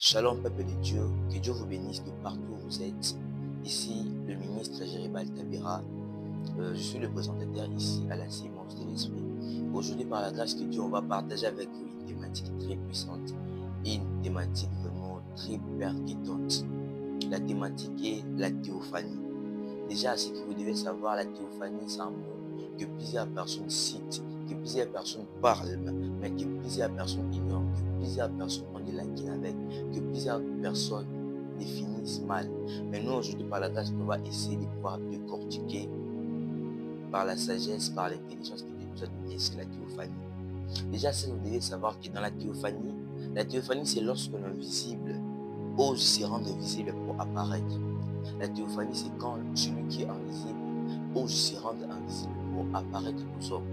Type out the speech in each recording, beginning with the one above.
Shalom, peuple de Dieu, que Dieu vous bénisse de partout où vous êtes. Ici, le ministre Jéribal Tabira. Je suis le présentateur ici à la Sémence de l'Esprit. Aujourd'hui, par la grâce de Dieu, on va partager avec vous une thématique très puissante et une thématique vraiment très percutante. La thématique est la théophanie. Déjà, ce que vous devez savoir, la théophanie, c'est un mot que plusieurs personnes citent, que plusieurs personnes parlent, mais que plusieurs personnes ignorent, que plusieurs personnes ont des lacunes avec, que plusieurs personnes définissent mal. Mais nous, aujourd'hui, par la grâce, on va essayer de pouvoir décortiquer par la sagesse, par l'intelligence que Dieu nous a donnée, c'est la théophanie. Déjà, ça, vous devez savoir que dans la théophanie, c'est lorsque l'invisible ose se rendre visible pour apparaître. La théophanie, c'est quand celui qui est invisible ose se rendre invisible pour apparaître aux hommes.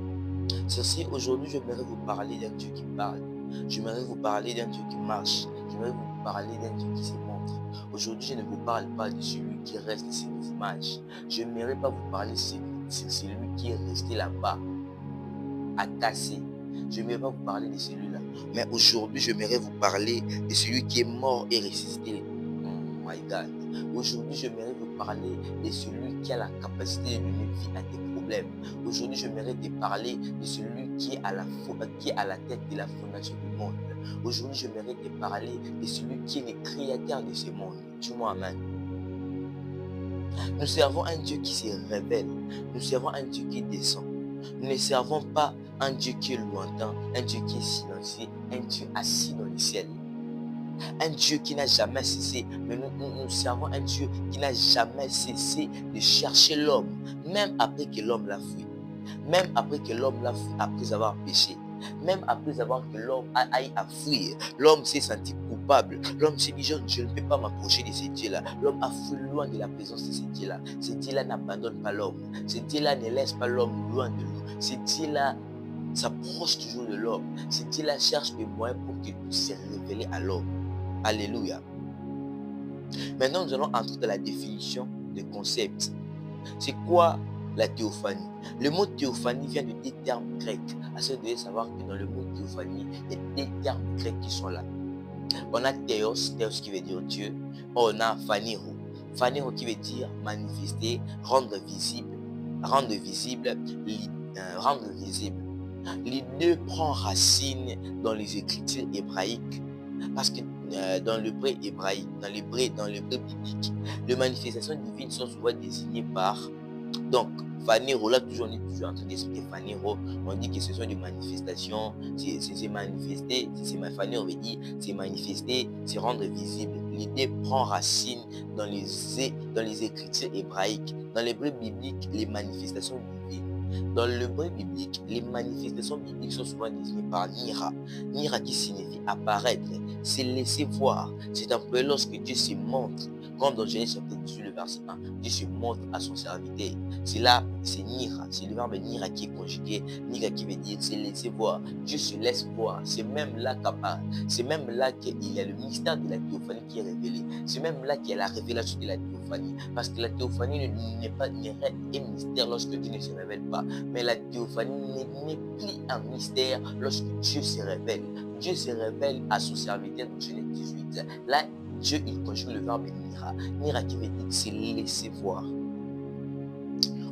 Ceci, aujourd'hui, j'aimerais vous parler d'un Dieu qui parle. J'aimerais vous parler d'un Dieu qui marche. J'aimerais vous parler d'un Dieu qui se montre. Aujourd'hui, je ne vous parle pas de celui qui reste sur les images. Je n'aimerais pas vous parler de celui qui est resté là-bas, attaché. Je n'aimerais pas vous parler de celui-là. Mais aujourd'hui, j'aimerais vous parler de celui qui est mort et ressuscité. Oh my God. Aujourd'hui, j'aimerais vous parler de celui qui a la capacité de donner vie à tes problèmes. Aujourd'hui, j'aimerais te parler de celui qui est à la tête de la fondation du monde. Aujourd'hui, j'aimerais te parler de celui qui est le créateur de ce monde. Dis-moi amen. Nous servons un Dieu qui se révèle. Nous servons un Dieu qui descend. Nous ne servons pas un Dieu qui est lointain, un Dieu qui est silencieux, un Dieu assis dans le ciel. Un Dieu qui n'a jamais cessé, mais nous servons un Dieu qui n'a jamais cessé de chercher l'homme, même après que l'homme l'a fui. Même après que l'homme l'a fui, après avoir péché. Même après avoir que l'homme aille à fuir, l'homme s'est senti coupable. L'homme s'est dit, je ne peux pas m'approcher de ce Dieu-là. L'homme a fui loin de la présence de ce Dieu-là. Ce Dieu-là n'abandonne pas l'homme. Ce Dieu-là ne laisse pas l'homme loin de lui. Ce Dieu-là s'approche toujours de l'homme. Ce Dieu-là cherche des moyens pour qu'il puisse se révéler à l'homme. Alléluia. Maintenant, nous allons entrer dans la définition du concept. C'est quoi la théophanie? Le mot théophanie vient de deux termes grecs. Vous devez savoir que dans le mot théophanie, il y a deux termes grecs qui sont là. On a théos qui veut dire Dieu. On a phaniro. Phaniro qui veut dire manifester, rendre visible. Rendre visible. Les deux prennent racine dans les écritures hébraïques. Parce que dans l'hébreu hébraïque, dans l'hébreu biblique, les manifestations divines sont souvent désignées par. Donc, Phanero, là, toujours, on est toujours en train d'expliquer Phanero. On dit que ce sont des manifestations, c'est manifester, Phanero veut dire, c'est manifester, c'est rendre visible. L'idée prend racine dans les écritures hébraïques. Dans l'hébreu biblique, les manifestations divines. Dans l'hébreu biblique, les manifestations bibliques sont souvent désignées par Nira. Nira qui signifie apparaître, c'est laisser voir. C'est employé lorsque Dieu se montre. Comme dans Genèse chapitre 18, le verset 1, Dieu se montre à son serviteur. C'est là, c'est Nira. C'est le verbe Nira qui est conjugué. Nira qui veut dire c'est laisser voir. Dieu se laisse voir. C'est même là qu'apparaît. C'est même là qu'il y a le mystère de la théophanie qui est révélé. C'est même là qu'il y a la révélation de la théophanie. Parce que la théophanie n'est pas un mystère lorsque Dieu ne se révèle pas. Mais la théophanie n'est plus un mystère lorsque Dieu se révèle. Dieu se révèle à son serviteur dans Genèse 18. Là, Dieu, il conjugue le verbe Nira. Nira qui veut dire c'est laisser voir.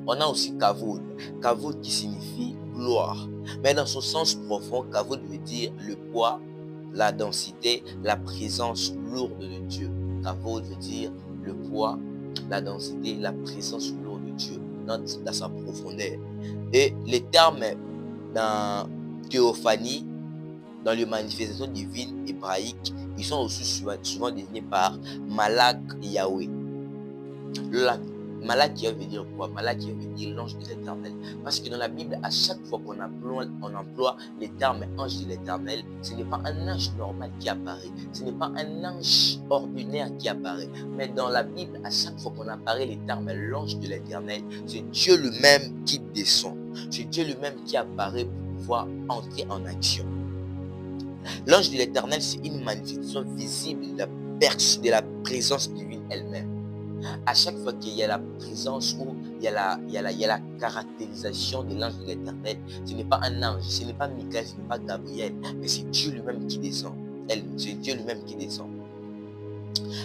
On a aussi Kavod. Kavod qui signifie gloire. Mais dans son sens profond, Kavod veut dire le poids, la densité, la présence lourde de Dieu. Kavod veut dire le poids, la densité, la présence lourde de Dieu dans sa profondeur. Et les termes dans théophanie, dans les manifestations divines hébraïques, ils sont aussi souvent désignés par Malak Yahweh. Malak Yahweh veut dire quoi? Malak Yahweh veut dire l'ange de l'éternel. Parce que dans la Bible, à chaque fois qu'on emploie les termes ange de l'éternel, ce n'est pas un ange normal qui apparaît. Ce n'est pas un ange ordinaire qui apparaît. Mais dans la Bible, à chaque fois qu'on apparaît les termes l'ange de l'éternel, c'est Dieu lui-même qui descend. C'est Dieu lui-même qui apparaît pour pouvoir entrer en action. L'ange de l'éternel, c'est une manifestation visible de la présence divine elle-même. À chaque fois qu'il y a la présence ou il y a la caractérisation de l'ange de l'éternel, ce n'est pas un ange, ce n'est pas Michael, ce n'est pas Gabriel, mais c'est Dieu lui-même qui descend. C'est Dieu lui-même qui descend.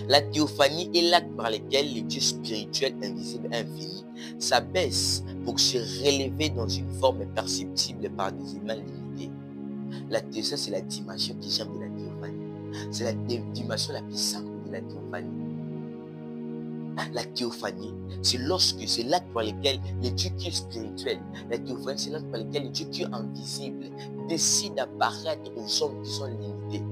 La théophanie est l'acte par lequel le Dieu spirituel, invisible et infini s'abaisse pour se relever dans une forme perceptible par des humains limités. La théophanie, c'est la dimension qui j'aime de la théophanie. C'est la dimension la plus simple de la théophanie. La théophanie, c'est l'acte par lequel le Dieu qui est spirituel, la théophanie, c'est l'acte par lequel le Dieu qui est invisible décide d'apparaître aux hommes qui sont limités.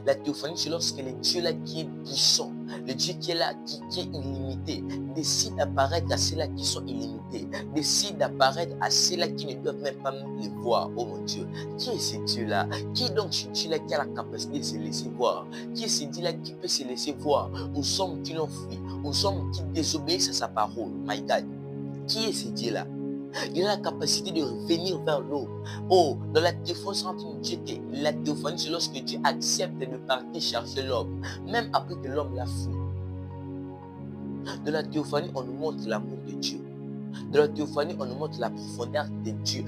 La théophanie, c'est lorsque le Dieu là qui est puissant, le Dieu qui est là, qui est illimité, décide d'apparaître à ceux-là qui sont illimités, décide d'apparaître à ceux-là qui ne doivent même pas les voir. Oh mon Dieu, qui est ce Dieu-là? Qui est donc ce Dieu-là qui a la capacité de se laisser voir? Qui est ce Dieu-là qui peut se laisser voir aux hommes qui l'ont fui, aux hommes qui désobéissent à sa parole? My God, qui est ce Dieu-là? Il a la capacité de revenir vers l'homme. Oh, dans la théophanie, c'est entre Dieu que la théophanie, c'est lorsque Dieu accepte de partir chercher l'homme, même après que l'homme l'a fui. Dans la théophanie, on nous montre l'amour de Dieu. Dans la théophanie, on nous montre la profondeur de Dieu,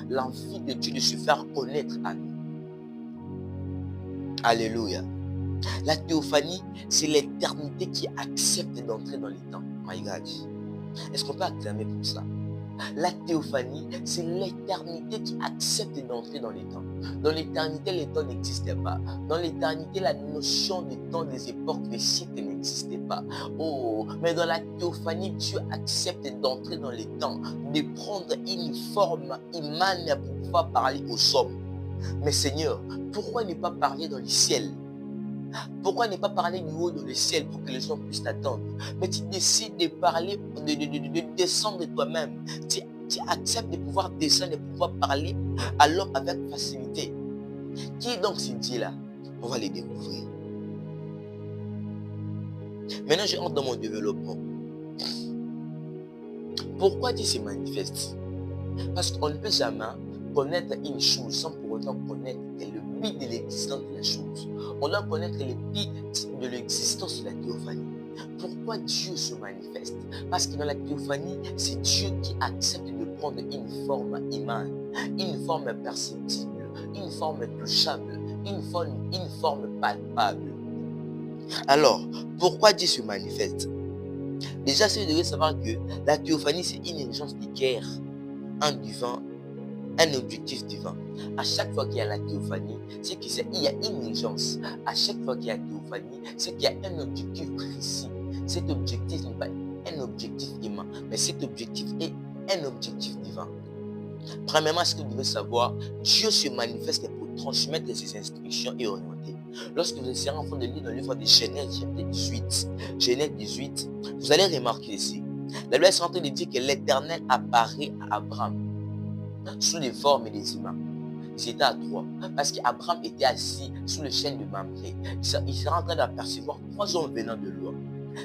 l'envie de Dieu de se faire connaître à nous. Alléluia. La théophanie, c'est l'éternité qui accepte d'entrer dans les temps. My God. Est-ce qu'on peut acclamer pour ça? La théophanie, c'est l'éternité qui accepte d'entrer dans les temps. Dans l'éternité, les temps n'existaient pas. Dans l'éternité, la notion des temps, des époques, des siècles n'existait pas. Oh, mais dans la théophanie, Dieu accepte d'entrer dans les temps, de prendre une forme humaine pour pouvoir parler aux hommes. Mais Seigneur, pourquoi ne pas parler dans le ciel? Pourquoi ne pas parler du haut dans le ciel pour que les gens puissent t'attendre? Mais tu décides de parler, de descendre de toi-même. Tu acceptes de pouvoir descendre, de pouvoir parler à l'homme avec facilité. Qui est donc ce Dieu-là? On va les découvrir. Maintenant, je rentre dans mon développement. Pourquoi Dieu se manifeste? Parce qu'on ne peut jamais connaître une chose sans pour autant connaître le but de l'existence de la chose. On doit connaître le but de l'existence de la théophanie. Pourquoi Dieu se manifeste? Parce que dans la théophanie, c'est Dieu qui accepte de prendre une forme humaine, une forme perceptible, une forme touchable, une forme palpable. Alors, pourquoi Dieu se manifeste? Déjà, vous devez savoir que la théophanie, c'est une urgence de guerre, un divin, un objectif divin. À chaque fois qu'il y a la théophanie, c'est qu'il y a une urgence. À chaque fois qu'il y a la théophanie, c'est qu'il y a un objectif précis. Cet objectif n'est pas un objectif humain, mais cet objectif est un objectif divin. Premièrement, ce que vous devez savoir, Dieu se manifeste pour transmettre ses instructions et orienter. Lorsque vous serez en train de lire dans le livre de Genèse 18, vous allez remarquer ici, la Bible est en train de dire que l'Éternel apparaît à Abraham sous les formes des humains. Ils étaient à trois, parce qu'Abraham était assis sous le chêne de Mamré. Il sera en train d'apercevoir 3 hommes venant de loin.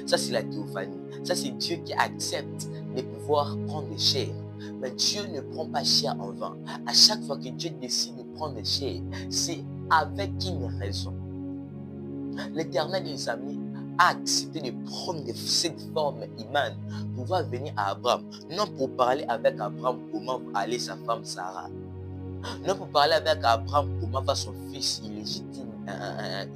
Ça, c'est la théophanie. Ça, c'est Dieu qui accepte de pouvoir prendre des chairs. Mais Dieu ne prend pas chair en vain. À chaque fois que Dieu décide de prendre des chairs, c'est avec une raison. L'Éternel, les amis, a accepté de prendre cette forme humaine pour pouvoir venir à Abraham. Non pour parler avec Abraham comment aller sa femme Sarah. Non pour parler avec Abraham comment va son fils illégitime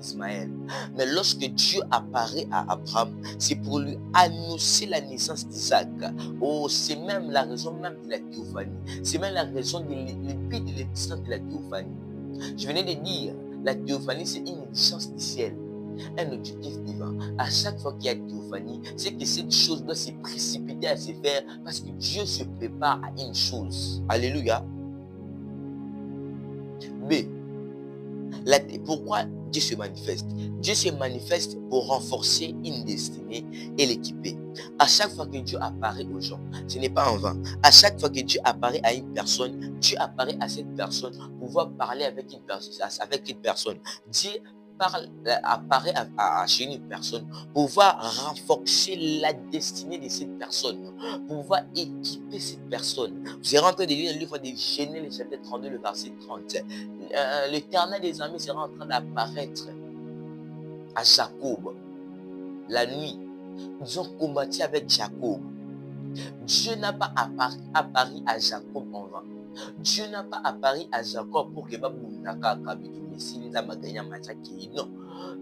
Ismaël. Mais lorsque Dieu apparaît à Abraham, c'est pour lui annoncer la naissance d'Isaac. Oh, c'est même la raison même de la théophanie. C'est même la raison de but de l'existence de la théophanie. Je venais de dire, la théophanie, c'est une exigence du ciel, un objectif divin. À chaque fois qu'il y a théophanie, c'est que cette chose doit se précipiter à se faire parce que Dieu se prépare à une chose. Alléluia. B. Pourquoi Dieu se manifeste? Dieu se manifeste pour renforcer une destinée et l'équiper. À chaque fois que Dieu apparaît aux gens, ce n'est pas en vain. À chaque fois que Dieu apparaît à une personne, Dieu apparaît à cette personne pour pouvoir parler avec une personne. Dieu apparaît chez une personne pour pouvoir renforcer la destinée de cette personne, pour pouvoir équiper cette personne. Vous êtes en train de lire le livre de Genèse, le chapitre 32, le verset 30. L'Éternel des armées sera en train d'apparaître à Jacob la nuit. Ils ont combattu avec Jacob. Dieu n'a pas apparu à Jacob en vain. Dieu n'a pas apparu à Jacob pour que non.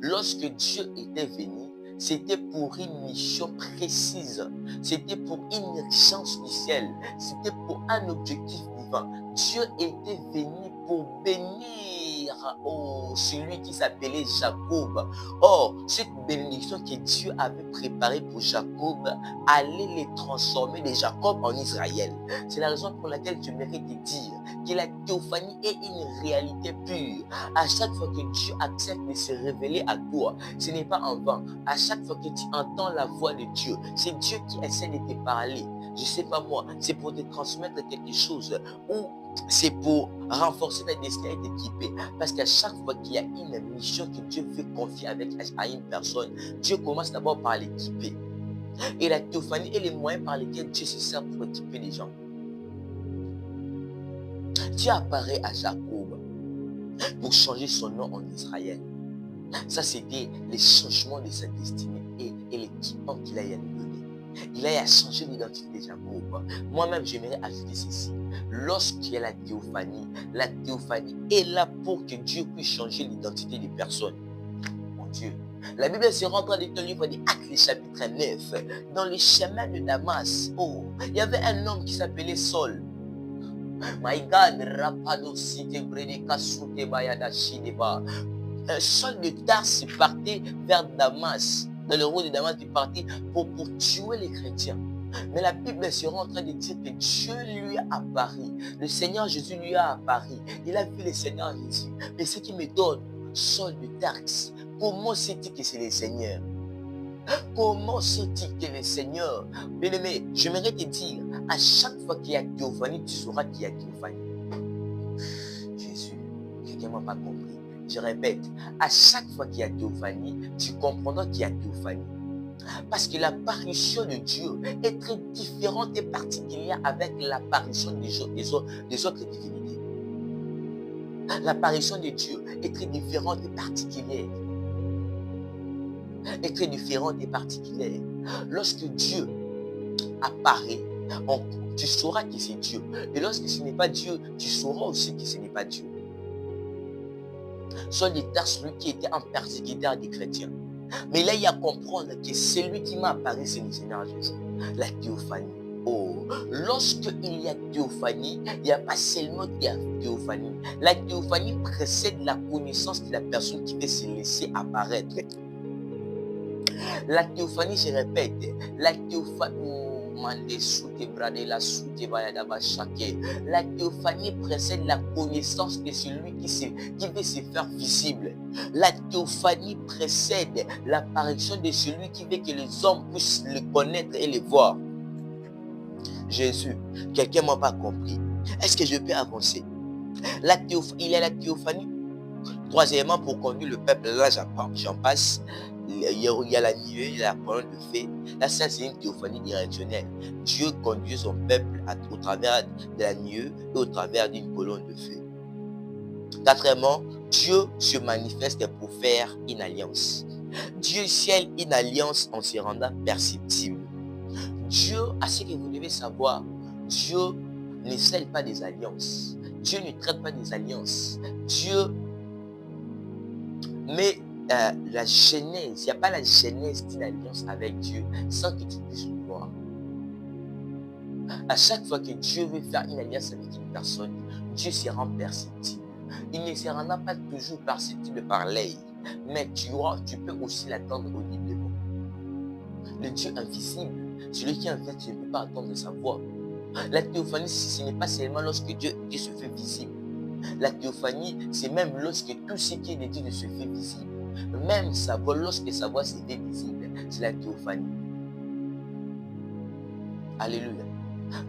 Lorsque Dieu était venu, c'était pour une mission précise. C'était pour une urgence du ciel. C'était pour un objectif divin. Dieu était venu pour bénir celui qui s'appelait Jacob. Or, cette bénédiction que Dieu avait préparée pour Jacob allait les transformer de Jacob en Israël. C'est la raison pour laquelle je mérite de dire que la théophanie est une réalité pure. À chaque fois que Dieu accepte de se révéler à toi, ce n'est pas en vain. À chaque fois que tu entends la voix de Dieu, c'est Dieu qui essaie de te parler. Je ne sais pas moi, c'est pour te transmettre quelque chose ou c'est pour renforcer ta destinée et t'équiper. Parce qu'à chaque fois qu'il y a une mission que Dieu veut confier à une personne, Dieu commence d'abord par l'équiper. Et la théophanie est le moyen par lequel Dieu se sert pour équiper les gens. Dieu apparaît à Jacob pour changer son nom en Israël. Ça, c'était le changement de sa destinée et l'équipement qu'il a donné. Il a changé l'identité de Jacob. Moi-même, j'aimerais ajouter ceci. Lorsqu'il y a la théophanie est là pour que Dieu puisse changer l'identité des personnes. Mon Dieu. La Bible se rend dans le livre des Actes, chapitre 9. Dans le chemin de Damas, il y avait un homme qui s'appelait Saul. My God, Rapado Site Bredeka Sute Bayada Shideba. Saul de Tarse partait vers Damas. Dans le roi de Damas, il partait pour tuer les chrétiens. Mais la Bible sera en train de dire que Dieu lui a apparu. Le Seigneur Jésus lui a apparu. Il a vu le Seigneur Jésus. Mais ce qui me donne, Saul de Tarse, comment sait-il que c'est le Seigneur? Comment sait-il que le Seigneur? Bien-aimé, j'aimerais te dire, à chaque fois qu'il y a théophanie, tu sauras qu'il y a théophanie. Jésus, quelqu'un ne m'a pas compris. Je répète, à chaque fois qu'il y a théophanie, tu comprendras qu'il y a théophanie. Parce que l'apparition de Dieu est très différente et particulière avec l'apparition des autres divinités. L'apparition de Dieu est très différente et particulière. Lorsque Dieu apparaît, tu sauras que c'est Dieu. Et lorsque ce n'est pas Dieu, tu sauras aussi que ce n'est pas Dieu. Saul de Tarse, lui qui était un persécuteur des chrétiens. Mais là, il y a à comprendre que celui qui m'a apparu, c'est le Seigneur Jésus. La théophanie. Lorsqu'il y a théophanie, il n'y a pas seulement théophanie. La théophanie précède la connaissance de la personne qui veut se laisser apparaître. La théophanie, je répète, la théophanie précède la connaissance de celui qui veut se faire visible. La théophanie précède l'apparition de celui qui veut que les hommes puissent le connaître et le voir. Jésus, quelqu'un ne m'a pas compris. Est-ce que je peux avancer? Il y a la théophanie. Troisièmement, pour conduire le peuple, là j'en passe. Il y a la nuée, il y a la colonne de feu. Là, ça, c'est une théophanie directionnelle. Dieu conduit son peuple au travers de la nuée et au travers d'une colonne de feu. Quatrièmement, Dieu se manifeste pour faire une alliance. Dieu scelle une alliance en se rendant perceptible. Dieu, à ce que vous devez savoir, Dieu ne scelle pas des alliances. Dieu ne traite pas des alliances. Dieu met la genèse, il n'y a pas la genèse d'une alliance avec Dieu sans que tu puisses le voir. À chaque fois que Dieu veut faire une alliance avec une personne, Dieu se rend perceptible. Il ne se rendra pas toujours perceptible par l'œil, mais tu peux aussi l'attendre audiblement. Le Dieu invisible, celui qui est invisible, tu ne peux pas attendre sa voix. La théophanie, ce n'est pas seulement lorsque Dieu se fait visible. La théophanie, c'est même lorsque tout ce qui est de Dieu se fait visible. Même sa voix, lorsque sa voix se fait visible, c'est la théophanie. Alléluia.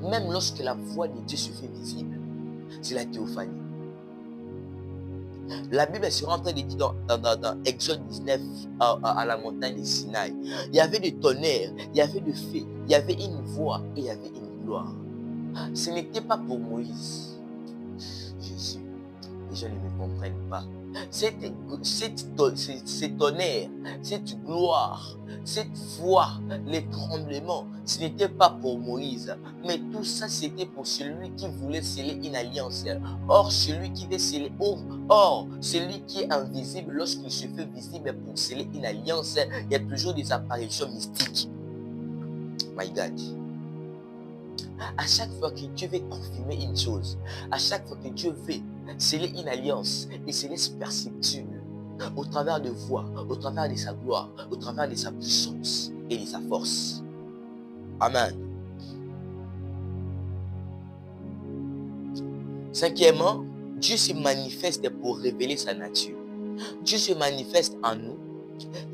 Même lorsque la voix de Dieu se fait visible, c'est la théophanie. La Bible sera en train de dire dans Exode 19 à la montagne de Sinaï, il y avait des tonnerres, il y avait des feux, il y avait une voix et il y avait une gloire. Ce n'était pas pour Moïse. Jésus. les gens ne me comprennent pas. Cet honneur, cette gloire, cette foi, les tremblements, ce n'était pas pour Moïse, mais tout ça c'était pour celui qui voulait sceller une alliance. Or, celui qui veut sceller, celui qui est invisible, lorsqu'il se fait visible pour sceller une alliance, il y a toujours des apparitions mystiques. My God. À chaque fois que Dieu veut confirmer une chose, à chaque fois que Dieu veut sceller une alliance, il se laisse perceptible au travers de voix, au travers de sa gloire, au travers de sa puissance et de sa force. Amen. Cinquièmement, Dieu se manifeste pour révéler sa nature. Dieu se manifeste en nous.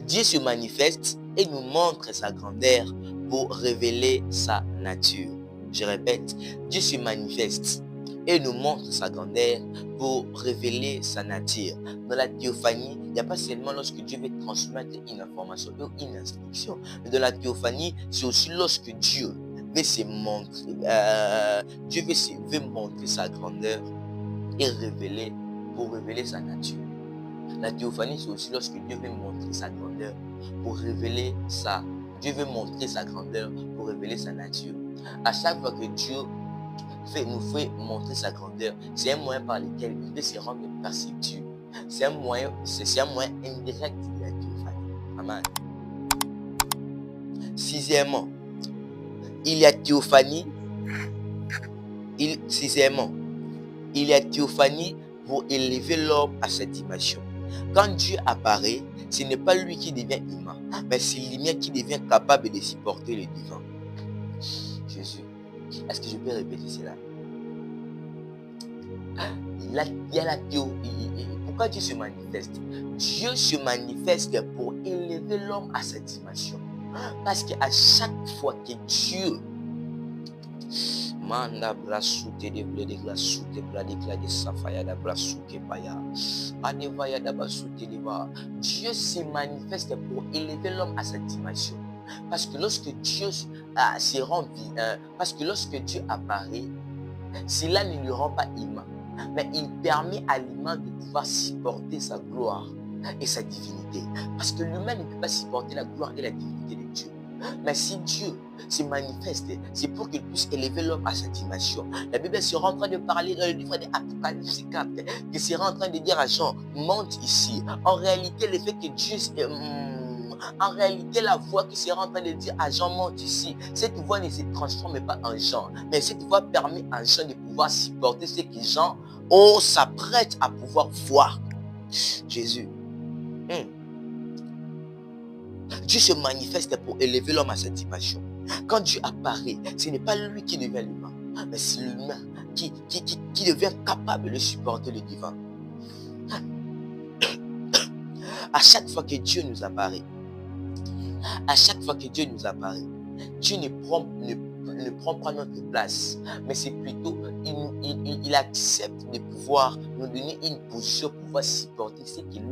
Dieu se manifeste et nous montre sa grandeur pour révéler sa nature. Je répète, Dieu se manifeste et nous montre sa grandeur pour révéler sa nature. Dans la théophanie, il n'y a pas seulement lorsque Dieu veut transmettre une information ou une instruction, mais dans la théophanie, c'est aussi lorsque Dieu veut se montrer, veut montrer sa grandeur et pour révéler sa nature. La théophanie, c'est aussi lorsque Dieu veut montrer sa grandeur pour révéler Dieu veut montrer sa grandeur pour révéler sa nature. À chaque fois que Dieu nous fait montrer sa grandeur, c'est un moyen par lequel il veut se rendre perceptible. C'est un moyen indirect de la théophanie. Amen. Sixièmement, il y a théophanie. Sixièmement, il y a théophanie pour élever l'homme à sa dimension. Quand Dieu apparaît, ce n'est pas lui qui devient humain, mais c'est lui-même qui devient capable de supporter le divin. Jésus, est-ce que je peux répéter cela? Il y a la théorie. Pourquoi Dieu se manifeste? Dieu se manifeste pour élever l'homme à sa dimension. Parce qu'à chaque fois que Dieu Manda brasute de blé de glasute bradicla de safaya da brasuke paya. Adevaya da basute liva. Dieu se manifeste pour élever l'homme à sa dimension. Parce que lorsque Dieu lorsque Dieu apparaît, cela ne lui rend pas humain, mais il permet à l'humain de pouvoir supporter sa gloire et sa divinité. Parce que l'humain ne peut pas supporter la gloire et la divinité de Dieu. Mais si Dieu se manifeste, c'est pour qu'il puisse élever l'homme à sa dimension. La Bible sera en train de parler dans le livre de Apocalypse 4, qui sera en train de dire à Jean, monte ici. En réalité, le fait que Dieu... En réalité, la voix qui sera en train de dire à Jean, monte ici, cette voix ne se transforme pas en Jean, mais cette voix permet à Jean de pouvoir supporter ce que Jean s'apprête à pouvoir voir. Jésus. Dieu se manifeste pour élever l'homme à cette dimension. Quand Dieu apparaît, ce n'est pas lui qui devient l'humain, mais c'est l'humain qui devient capable de supporter le divin. À chaque fois que Dieu nous apparaît, Dieu ne prend pas notre place, mais c'est plutôt, il accepte de pouvoir nous donner une position pour pouvoir supporter ce qu'il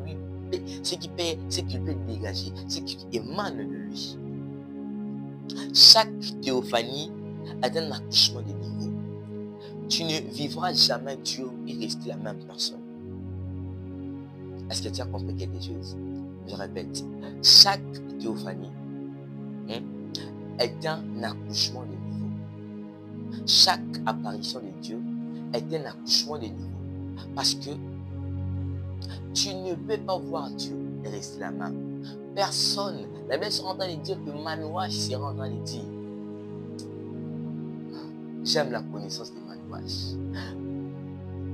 peut dégager, ce qui émane de lui. Chaque théophanie est un accouchement de niveau. Tu ne vivras jamais Dieu et rester la même personne. Est-ce que tu as compris quelque chose? Je répète, chaque théophanie est un accouchement de niveau. Chaque apparition de Dieu est un accouchement de niveau. Parce que tu ne peux pas voir Dieu et rester la même. Personne. La Bible sera en train de dire que Manouache sera en train de dire. J'aime la connaissance de Manouache.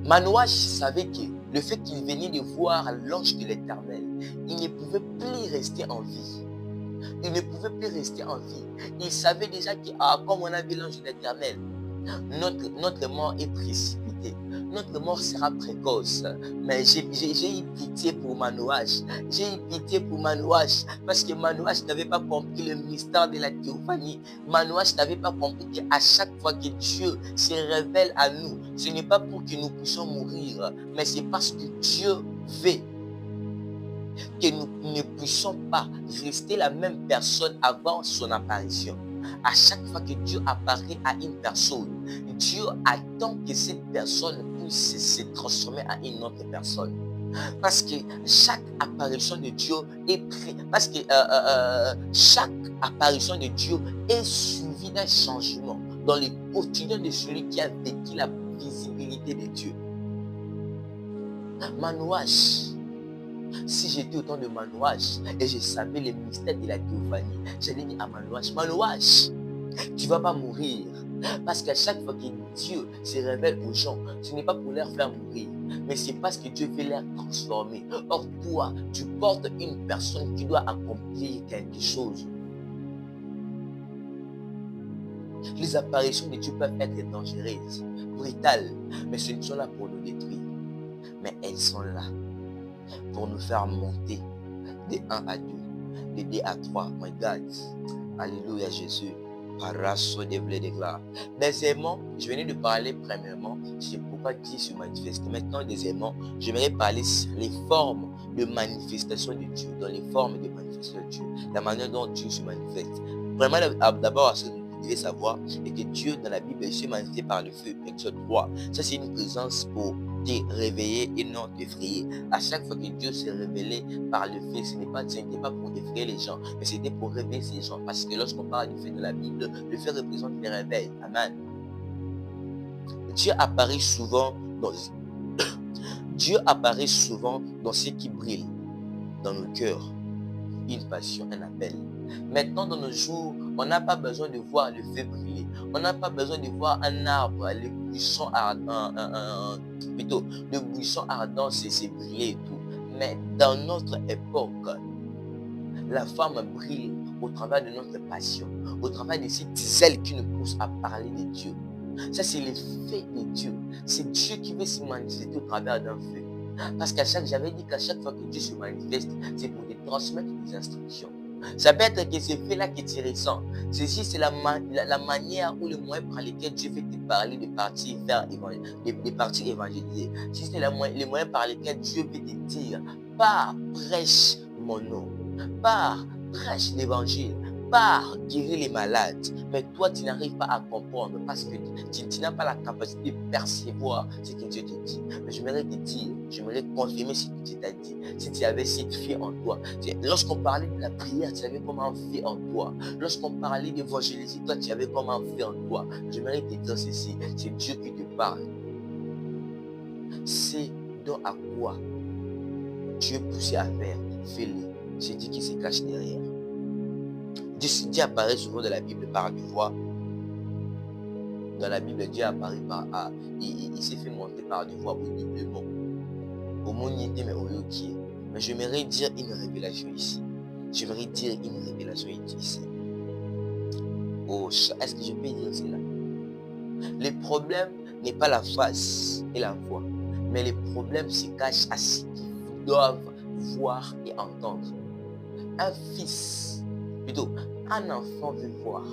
Manouache savait que le fait qu'il venait de voir l'ange de l'Éternel, il ne pouvait plus rester en vie. Il savait déjà que, comme on a vu l'ange de l'Éternel, notre mort est précipitée. Notre mort sera précoce. Mais j'ai eu pitié pour Manouache. Parce que Manouache n'avait pas compris le mystère de la théophanie. Manouache n'avait pas compris qu'à chaque fois que Dieu se révèle à nous, ce n'est pas pour que nous puissions mourir, mais c'est parce que Dieu veut que nous ne puissions pas rester la même personne avant son apparition. À chaque fois que Dieu apparaît à une personne, Dieu attend que cette personne se transformer en une autre personne. Parce que chaque apparition de Dieu chaque apparition de Dieu est suivie d'un changement dans le quotidien de celui qui a vécu la visibilité de Dieu. Manouache. Si j'étais au temps de Manouache et je savais les mystères de la théophanie, j'allais dire à Manouache, Manouache, tu ne vas pas mourir. Parce qu'à chaque fois que Dieu se révèle aux gens, ce n'est pas pour leur faire mourir, mais c'est parce que Dieu veut les transformer. Or, toi, tu portes une personne qui doit accomplir quelque chose. Les apparitions de Dieu peuvent être dangereuses, brutales, mais ce ne sont là pour nous détruire. Mais elles sont là pour nous faire monter de 1 à 2, de 2 à 3. My God. Alléluia Jésus. Deuxièmement, je venais de parler premièrement, c'est pourquoi Dieu se manifeste. Maintenant, deuxièmement, j'aimerais parler sur les formes de manifestation de Dieu, dans les formes de manifestation de Dieu, la manière dont Dieu se manifeste. Vraiment, d'abord, ce que vous devez savoir, est que Dieu, dans la Bible, se manifeste par le feu. Exode 3. Ça, c'est une présence pour te réveiller et non t'effrayer. À chaque fois que Dieu s'est révélé par le feu, ce n'était pas pour effrayer les gens, mais c'était pour réveiller ces gens. Parce que lorsqu'on parle du feu de la Bible, le feu représente les réveils. Amen. Dieu apparaît souvent dans ce qui brille dans nos cœurs. Une passion, un appel. Maintenant, dans nos jours, on n'a pas besoin de voir le feu briller. On n'a pas besoin de voir un arbre, le buisson ardent, le buisson ardent, c'est briller et tout. Mais dans notre époque, la femme brille au travers de notre passion, au travers de cette zèle qui nous pousse à parler de Dieu. Ça, c'est l'effet de Dieu. C'est Dieu qui veut se manifester au travers d'un feu. Parce j'avais dit qu'à chaque fois que Dieu se manifeste, c'est pour te transmettre des instructions. Ça peut être que ces faits-là que tu ressens. Ceci, c'est la manière ou le moyen par lequel Dieu veut te parler de partir évangéliser. Si c'est le moyen par lequel Dieu veut te dire, pars, prêche mon nom, pars, prêche l'évangile, pars, guérir les malades. Mais toi, tu n'arrives pas à comprendre parce que tu n'as pas la capacité de percevoir ce que Dieu te dit. Mais j'aimerais te dire, j'aimerais confirmer ce que Dieu t'a dit. Si tu avais cette foi en toi, lorsqu'on parlait de la prière, tu avais comment foi en toi. Lorsqu'on parlait d'évangéliser, toi, tu avais comment foi en toi. J'aimerais te dire ceci, c'est Dieu qui te parle. C'est donc à quoi Dieu poussait à faire, fais-le. C'est Dieu qui se cache derrière. Dieu apparaît souvent dans la Bible par une voix. Dans la Bible, Dieu apparaît il s'est fait monter par des voix audiblement. Au monde y était, mais au lieu qui est. Mais j'aimerais dire une révélation ici. Oh, est-ce que je peux dire cela? Le problème n'est pas la face et la voix, mais le problème se cache à ce qu'ils doivent voir et entendre. Un fils, plutôt, un enfant veut voir.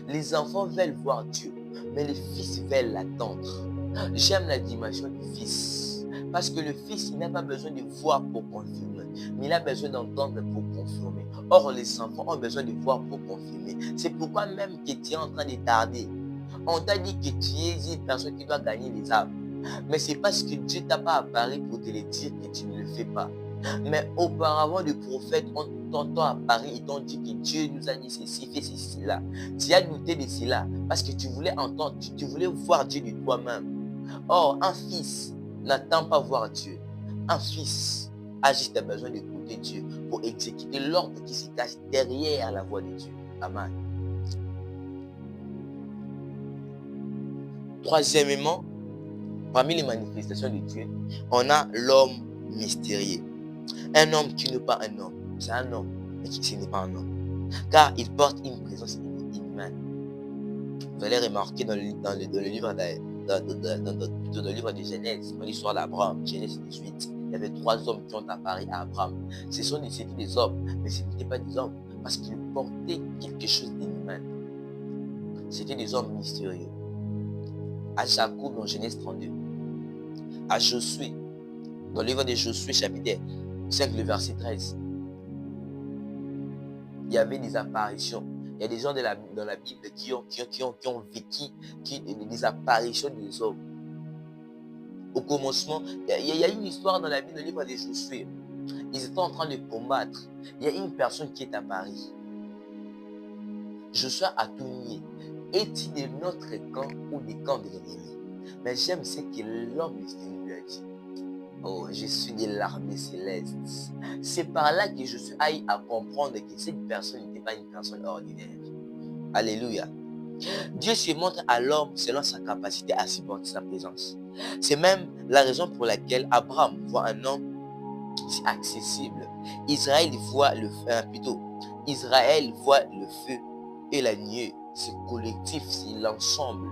Les enfants veulent voir Dieu, mais les fils veulent l'attendre. J'aime la dimension du fils, parce que le fils, il n'a pas besoin de voir pour confirmer, mais il a besoin d'entendre pour confirmer. Or, les enfants ont besoin de voir pour confirmer. C'est pourquoi même que tu es en train de tarder. On t'a dit que tu es une personne qui doit gagner les âmes. Mais c'est parce que Dieu t'a pas apparu pour te le dire que tu ne le fais pas. Mais auparavant, les prophètes t'ont apparu et t'ont dit que Dieu nous a dit ceci, fais ceci, cela. Tu as douté de cela parce que tu voulais entendre, tu voulais voir Dieu de toi-même. Or, un fils n'attend pas voir Dieu. Un fils a juste besoin d'écouter Dieu pour exécuter l'ordre qui se cache derrière la voix de Dieu. Amen. Troisièmement, parmi les manifestations de Dieu, on a l'homme mystérieux. Un homme qui n'est pas un homme, c'est un homme, mais ce n'est pas un homme. Car il porte une présence inhumaine. Vous allez remarquer dans le livre de Genèse, dans l'histoire d'Abraham, Genèse 18, il y avait 3 hommes qui ont apparu à Abraham. C'était des hommes, mais ce n'étaient pas des hommes, parce qu'ils portaient quelque chose d'inhumain. C'était des hommes mystérieux. À Jacob dans Genèse 32, à Josué, dans le livre de Josué, chapitre 5, le verset 13, il y avait des apparitions. Il y a des gens dans la Bible qui ont vécu des apparitions des hommes. Au commencement, il y a une histoire dans la Bible, le livre des Josué. Ils étaient en train de combattre. Il y a une personne qui est à Paris. Josué a tout nié. Est-il de notre camp ou des camps de l'ennemi? Mais j'aime ce que l'homme mystérieux lui a dit. Oh, je suis de l'armée céleste. C'est par là que je suis allé à comprendre que cette personne n'était pas une personne ordinaire. Alléluia. Dieu se montre à l'homme selon sa capacité à supporter sa présence. C'est même la raison pour laquelle Abraham voit un homme si accessible. Israël voit le feu et la nuée. C'est collectif, c'est l'ensemble.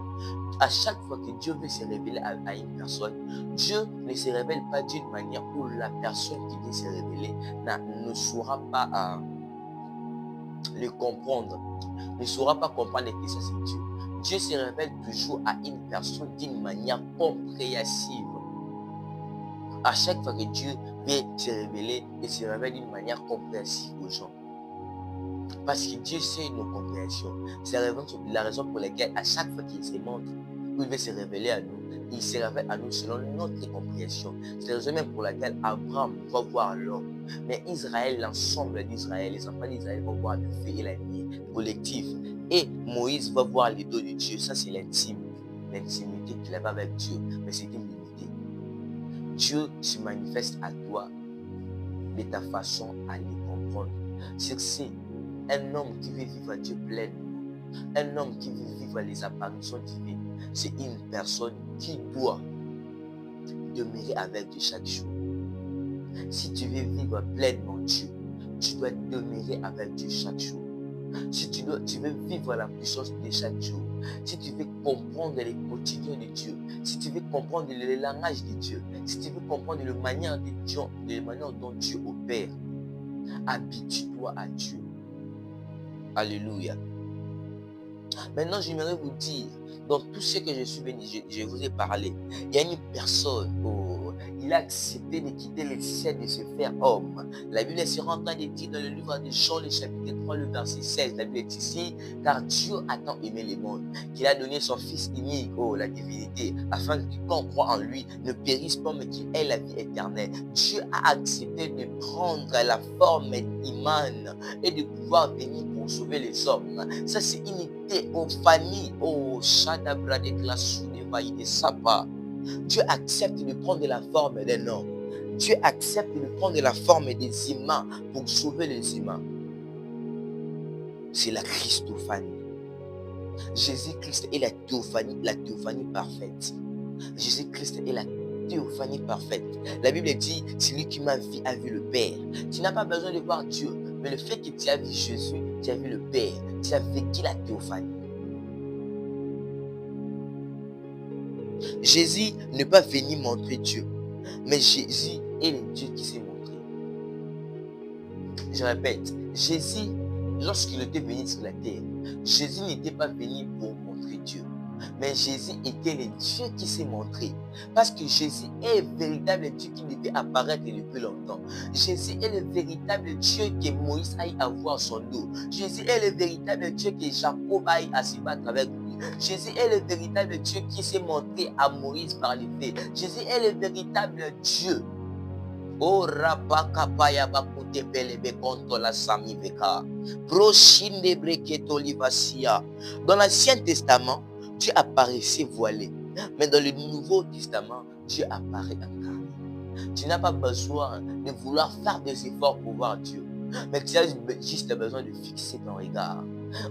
À chaque fois que Dieu veut se révéler à une personne, Dieu ne se révèle pas d'une manière où la personne qui vient se révéler ne saura pas le comprendre, ne saura pas comprendre que ça c'est Dieu. Dieu se révèle toujours à une personne d'une manière compréhensive. À chaque fois que Dieu vient se révéler, il se révèle d'une manière compréhensive aux gens. Parce que Dieu sait nos compréhensions. C'est la raison pour laquelle à chaque fois qu'il se montre, il veut se révéler à nous, il se révèle à nous selon notre compréhension. C'est la raison même pour laquelle Abraham va voir l'homme. Mais Israël, l'ensemble d'Israël, les enfants d'Israël vont voir le feu et la nuit collectif. Et Moïse va voir les dos de Dieu. Ça, c'est l'intimité qu'il avait avec Dieu. Mais c'est une limité. Dieu se manifeste à toi de ta façon à le comprendre. C'est un homme qui veut vivre à Dieu pleinement. Un homme qui veut vivre les apparitions divines. C'est une personne qui doit demeurer avec Dieu chaque jour. Si tu veux vivre pleinement Dieu, tu dois demeurer avec Dieu chaque jour. Si tu veux vivre la puissance de chaque jour, si tu veux comprendre les quotidiens de Dieu, si tu veux comprendre le langage de Dieu, si tu veux comprendre la manière dont Dieu opère, habitue-toi à Dieu. Alléluia. Maintenant, j'aimerais vous dire, dans tout ce que je suis venu, je vous ai parlé, il y a une personne, il a accepté de quitter le ciel, de se faire homme. La Bible est en train de dire dans le livre de Jean, le chapitre 3, le verset 16, la Bible est ici, car Dieu a tant aimé le monde, qu'il a donné son Fils unique, la divinité, afin que quiconque croit en lui ne périsse pas, mais qu'il ait la vie éternelle. Dieu a accepté de prendre la forme humaine et de pouvoir venir pour sauver les hommes. Ça, c'est une théophanie. Shadabra de glace de Sapa. Dieu accepte de prendre la forme d'un homme. Dieu accepte de prendre la forme des humains pour sauver les humains. C'est la Christophanie. Jésus-Christ est la théophanie parfaite. Jésus-Christ est la théophanie parfaite. La Bible dit, celui qui m'a vu a vu le Père. Tu n'as pas besoin de voir Dieu, mais le fait que tu as vu Jésus, tu as vu le Père. Tu as vécu la théophanie. Jésus n'est pas venu montrer Dieu, mais Jésus est le Dieu qui s'est montré. Je répète, Jésus, lorsqu'il était venu sur la terre, Jésus n'était pas venu pour montrer Dieu, mais Jésus était le Dieu qui s'est montré. Parce que Jésus est le véritable Dieu qui devait apparaître depuis longtemps. Jésus est le véritable Dieu que Moïse aille avoir son dos. Jésus est le véritable Dieu que Jacob aille à se battre avec lui. Jésus est le véritable Dieu qui s'est montré à Moïse par les faits. Jésus est le véritable Dieu. Oh rapakapaya bakute belebe konto la samiveka. Prochinde breketo livasia. Dans l'Ancien Testament, Dieu apparaissait voilé. Mais dans le Nouveau Testament, Dieu apparaît incarné. Tu n'as pas besoin de vouloir faire des efforts pour voir Dieu. Mais tu as juste besoin de fixer ton regard.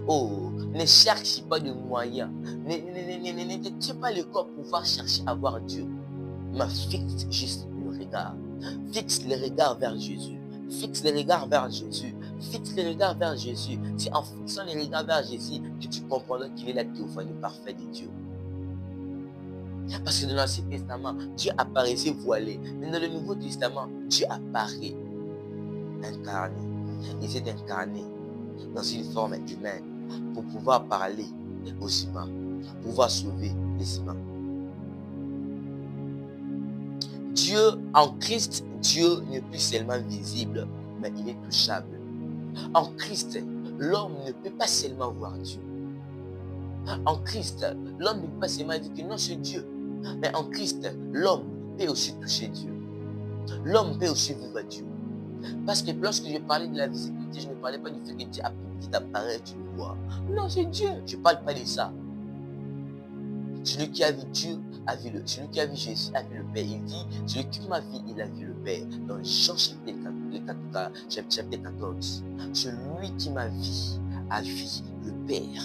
Oh, ne cherche pas de moyens. Ne tiens pas le corps pour pouvoir chercher à voir Dieu. Mais fixe juste le regard. Fixe le regard vers Jésus. Fixe le regard vers Jésus. Fixe le regard vers Jésus. C'est en fixant le regard vers Jésus que tu comprendras qu'il est la théophanie parfaite de Dieu. Parce que dans l'Ancien Testament, Dieu apparaissait voilé. Mais dans le Nouveau Testament, Dieu apparaît incarné. Il s'est incarné dans une forme humaine pour pouvoir parler aux humains, pour pouvoir sauver les humains. Dieu, en Christ, Dieu n'est plus seulement visible, mais il est touchable. En Christ, l'homme ne peut pas seulement voir Dieu. En Christ, l'homme ne peut pas seulement dire que non, c'est Dieu. Mais en Christ, l'homme peut aussi toucher Dieu. L'homme peut aussi vivre Dieu. Parce que lorsque je parlais de la visibilité, je ne parlais pas du fait que Dieu apparaît, tu le vois. Non, c'est Dieu. Je ne parle pas de ça. Celui qui a vu Dieu a vu celui qui a vu Jésus a vu le Père. Il dit, celui qui m'a vu, il a vu le Père. Dans Jean chapitre 14, celui qui m'a vu a vu le Père.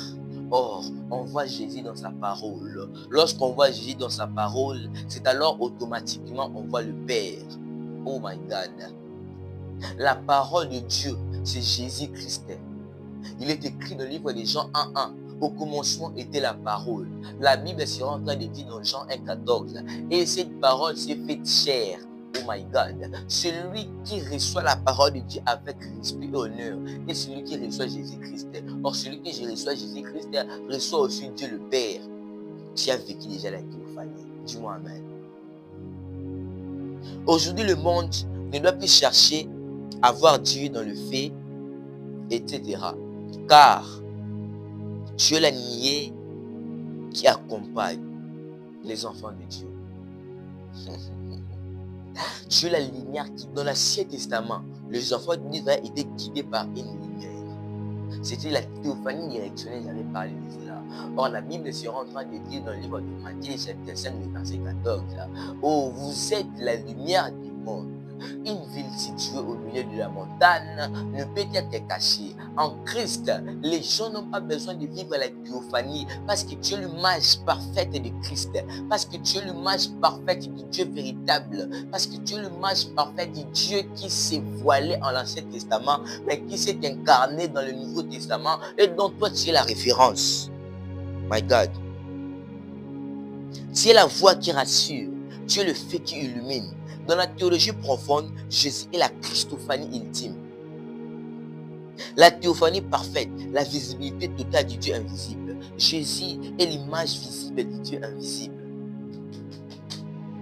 Or, on voit Jésus dans sa parole. Lorsqu'on voit Jésus dans sa parole, c'est alors automatiquement on voit le Père. Oh my God. La parole de Dieu, c'est Jésus-Christ. Il est écrit dans le livre de Jean 1:1. Au commencement était la parole. La Bible sera en train de dire dans Jean 1:14. Et cette parole s'est faite chair. Oh my God. Celui qui reçoit la parole de Dieu avec respect et honneur est celui qui reçoit Jésus-Christ. Or, celui qui reçoit Jésus-Christ reçoit aussi Dieu le Père. Tu as vécu déjà la théophanie. Dis-moi amen. Aujourd'hui, le monde ne doit plus chercher à voir Dieu dans le fait, etc. Car Dieu l'a nié qui accompagne les enfants de Dieu. Dieu la lumière qui, dans l'Ancien Testament, les enfants d'Israël étaient guidés par une lumière. C'était la théophanie directionnelle, j'avais parlé de cela. Or, la Bible sera en train de dire dans le livre de Matthieu, chapitre 5, verset 14, oh, vous êtes la lumière du monde. Une ville située au milieu de la montagne ne peut être cachée. En Christ, les gens n'ont pas besoin de vivre la théophanie parce que tu es l'image parfaite de Christ, parce que tu es l'image parfaite du Dieu véritable, parce que tu es l'image parfaite du Dieu qui s'est voilé en l'Ancien Testament, mais qui s'est incarné dans le Nouveau Testament et dont toi tu es la référence. My God. Tu es la voix qui rassure, tu es le feu qui illumine. Dans la théologie profonde, Jésus est la Christophanie ultime. La théophanie parfaite, la visibilité totale du Dieu invisible. Jésus est l'image visible du Dieu invisible.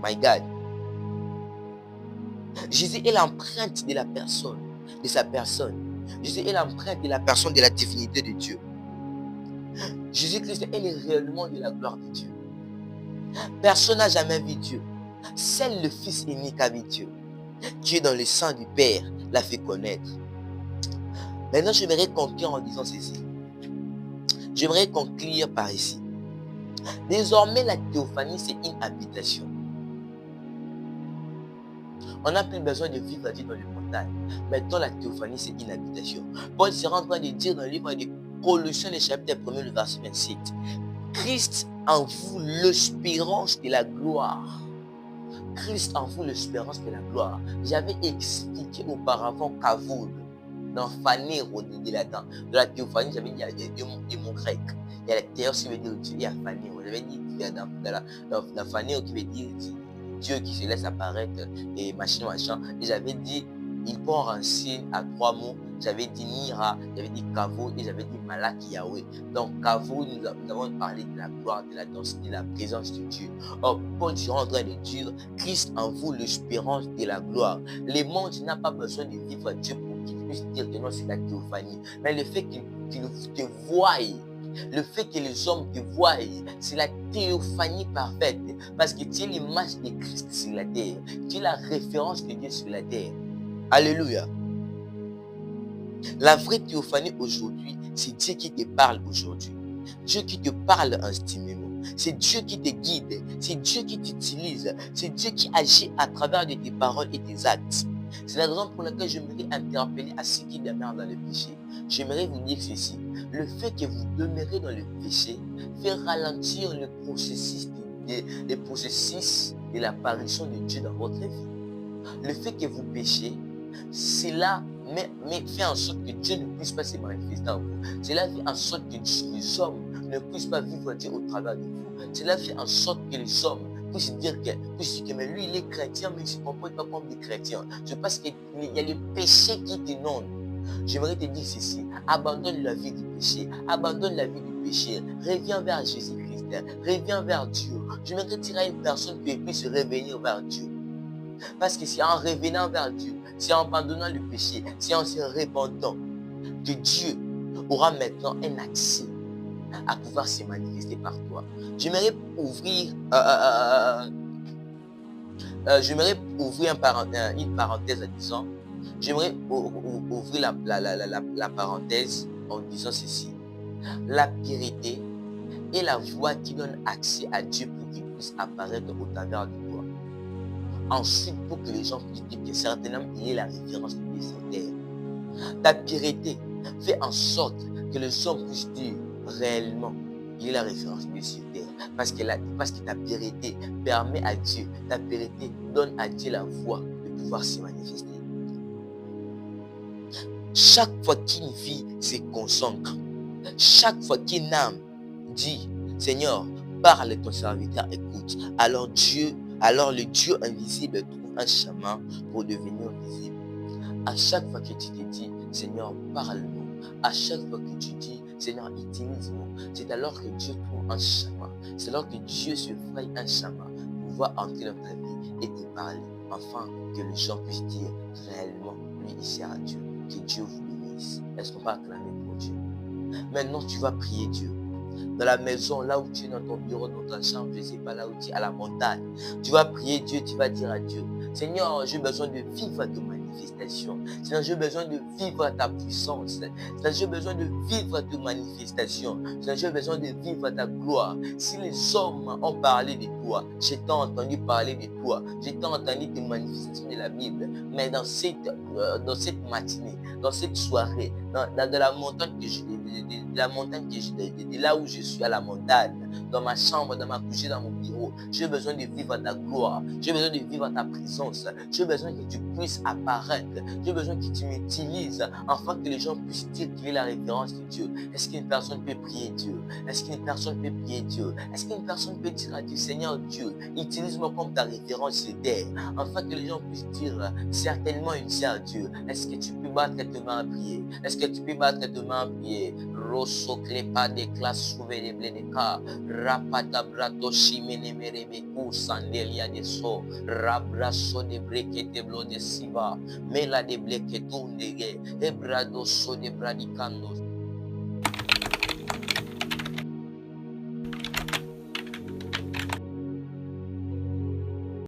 My God. Jésus est l'empreinte de la personne, de sa personne. Jésus est l'empreinte de la personne de la divinité de Dieu. Jésus-Christ est le rayonnement de la gloire de Dieu. Personne n'a jamais vu Dieu. Seul le Fils unique a vu Dieu, qui est dans le sang du Père, l'a fait connaître. Maintenant, j'aimerais conclure en disant ceci. J'aimerais conclure par ici. Désormais, la théophanie, c'est une habitation. On n'a plus besoin de vivre Dieu dans les montagnes. Maintenant, la théophanie, c'est une habitation. Paul sera en train de dire dans le livre de Colossiens, le chapitre 1, le verset 27. Christ en vous l'espérance de la gloire. Christ en vous l'espérance de la gloire. J'avais expliqué auparavant Kavod, dans Phanero de la théophanie, j'avais dit il y a deux mots grecs. Il y a la théos qui veut dire Dieu, il y a Phanero. J'avais dit dans Phanero qui veut dire Dieu qui se laisse apparaître et machin. Et j'avais dit, il prend racine à trois mots. J'avais dit Nira, j'avais dit Kavod et j'avais dit Malak Yahweh. Donc Kavod, nous avons parlé de la gloire, de la densité, de la présence de Dieu. Or, Paul sera en train de dire, Christ en vous l'espérance de la gloire. Le monde n'a pas besoin de vivre Dieu pour qu'il puisse dire que non, c'est la théophanie. Mais le fait qu'il te voie, le fait que les hommes te voient, c'est la théophanie parfaite. Parce que tu es l'image de Christ sur la terre. Tu es la référence de Dieu sur la terre. Alléluia. La vraie théophanie aujourd'hui, c'est Dieu qui te parle aujourd'hui. Dieu qui te parle intimement. C'est Dieu qui te guide. C'est Dieu qui t'utilise. C'est Dieu qui agit à travers de tes paroles et tes actes. C'est la raison pour laquelle j'aimerais interpeller à ceux qui demeurent dans le péché. J'aimerais vous dire ceci. Le fait que vous demeurez dans le péché fait ralentir le processus de l'apparition de Dieu dans votre vie. Le fait que vous péchez, cela mais fait en sorte que Dieu ne puisse pas se manifester en vous. Cela fait en sorte que les hommes ne puissent pas vivre Dieu au travers de vous. Cela fait en sorte que les hommes puissent dire que mais lui il est chrétien mais il ne se comporte pas comme des chrétiens. C'est parce qu'il y a le péché qui t'inonde. J'aimerais te dire ceci, abandonne la vie du péché, abandonne la vie du péché, reviens vers Jésus-Christ, reviens vers Dieu. J'aimerais dire à une personne qui puisse revenir vers Dieu. Parce que c'est en revenant vers Dieu, c'est en abandonnant le péché, c'est en se répandant que Dieu aura maintenant un accès à pouvoir se manifester par toi. J'aimerais ouvrir J'aimerais ouvrir une parenthèse en disant, j'aimerais ouvrir la parenthèse en disant ceci. La piété est la voie qui donne accès à Dieu pour qu'il puisse apparaître au travers de toi. Ensuite, pour que les gens puissent dire que certainement il est la référence de sur terre. Ta piété fait en sorte que les hommes puissent dire réellement il est la référence de sur terre. Parce que ta piété permet à Dieu, ta piété donne à Dieu la voie de pouvoir se manifester. Chaque fois qu'une vie se concentre, chaque fois qu'une âme dit, Seigneur, parle ton serviteur, écoute, alors le Dieu invisible trouve un chemin pour devenir visible. À chaque fois que tu te dis, Seigneur, parle-nous, à chaque fois que tu dis, Seigneur, utilise-nous, c'est alors que Dieu trouve un chemin, c'est alors que Dieu se fraye un chemin pour pouvoir entrer dans ta vie et te parler, afin que les gens puissent dire réellement, lui, il sert à Dieu. Que Dieu vous bénisse. Est-ce qu'on va acclamer pour Dieu? Maintenant, tu vas prier Dieu. Dans la maison, là où tu es, dans ton bureau, dans ta chambre, je ne sais pas, là où tu es, à la montagne. Tu vas prier Dieu, tu vas dire à Dieu, Seigneur, j'ai besoin de vivre ta manifestation. Seigneur, j'ai besoin de vivre ta puissance. Seigneur, j'ai besoin de vivre ta manifestation. Seigneur, j'ai besoin de vivre ta gloire. Si les hommes ont parlé de toi, j'ai tant entendu parler de toi, j'ai tant entendu des manifestations de la Bible, mais dans cette matinée, dans cette soirée, dans la montagne de là où je suis, à la montagne, dans ma chambre, dans ma couchée, dans mon bureau, j'ai besoin de vivre ta gloire, j'ai besoin de vivre ta présence, j'ai besoin que tu puisses apparaître, j'ai besoin que tu m'utilises afin que les gens puissent dire qu'il est la référence de Dieu. Est-ce qu'une personne peut prier Dieu? Est-ce qu'une personne peut prier Dieu? Est-ce qu'une personne peut dire à Dieu, Seigneur Dieu, utilise-moi comme ta référence sur terre, afin que les gens puissent dire, certainement il sert Dieu. Est-ce que tu peux battre tes mains à prier? Est-ce que tu peux battre tes mains à prier? Rosso clépa de classe sauvé de blédeka, rapata brato chimene merebeku sandelia de so, rabraso de brekete blo de siva, mela de bleketunde, ebrado so de bradicando.